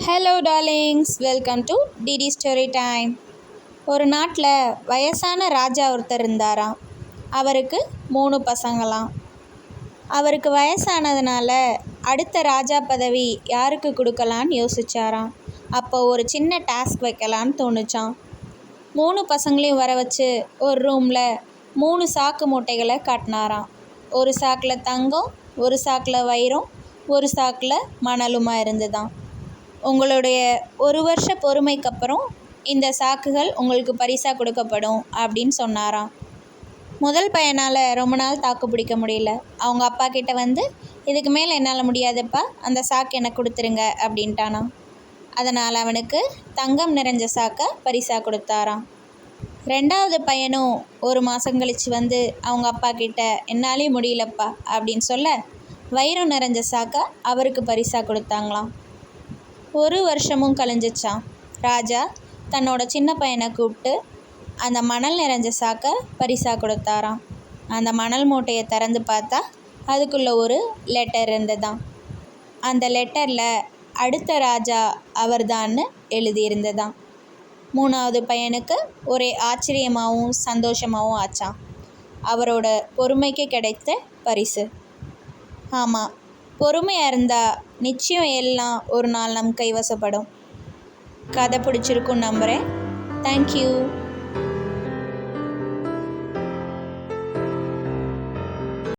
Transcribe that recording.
Hello darlings, welcome to DD story time. ஒரு நாட்டில் வயசான ராஜா ஒருத்தர் இருந்தாராம். அவருக்கு 3 பசங்களாம். அவருக்கு வயசானதுனால அடுத்த ராஜா பதவி யாருக்கு கொடுக்கலான்னு யோசிச்சாராம். அப்போ ஒரு சின்ன டாஸ்க் வைக்கலான்னு தோணுச்சான். 3 பசங்களையும் வர வச்சு ஒரு ரூமில் 3 சாக்கு மூட்டைகளை காட்டினாராம். ஒரு சாக்கில் தங்கம், ஒரு சாக்கில் வைரம், ஒரு சாக்கில் மணலுமா இருந்துதான். உங்களுடைய 1 வருஷ பொறுமைக்கு அப்புறம் இந்த சாக்குகள் உங்களுக்கு பரிசாக கொடுக்கப்படும் அப்படின்னு சொன்னாராம். முதல் பையனால் ரொம்ப நாள் தாக்கு பிடிக்க முடியல. அவங்க அப்பா கிட்ட வந்து, இதுக்கு மேலே என்னால் முடியாதுப்பா, அந்த சாக்கு எனக்கு கொடுத்துருங்க அப்படின்ட்டானாம். அதனால் அவனுக்கு தங்கம் நிறைஞ்ச சாக்கை பரிசாக கொடுத்தாராம். 2வது பையனும் 1 மாதம் கழித்து வந்து அவங்க அப்பா கிட்ட, என்னாலே முடியலப்பா அப்படின்னு சொல்ல, வைரம் நிறைஞ்ச சாக்கை அவருக்கு பரிசாக கொடுத்தாங்களாம். 1 வருஷமும் கழிஞ்சிச்சான். ராஜா தன்னோட சின்ன பையனை கூப்பிட்டு அந்த மணல் நிறைஞ்ச சாக்கை பரிசாக கொடுத்தாராம். அந்த மணல் மூட்டையை திறந்து பார்த்தா அதுக்குள்ளே ஒரு லெட்டர் இருந்ததாம். அந்த லெட்டரில் அடுத்த ராஜா அவர்தான்னு எழுதியிருந்ததாம். 3வது பையனுக்கு ஒரே ஆச்சரியமாகவும் சந்தோஷமாகவும் ஆச்சான். அவரோட பொறுமைக்கு கிடைத்த பரிசு. ஆமாம், பொறுமையாக இருந்தால் நிச்சயம் எல்லாம் ஒரு நாள் நம் கைவசப்படும். கதை பிடிச்சிருக்குன்னு நம்புகிறேன். தேங்க்யூ.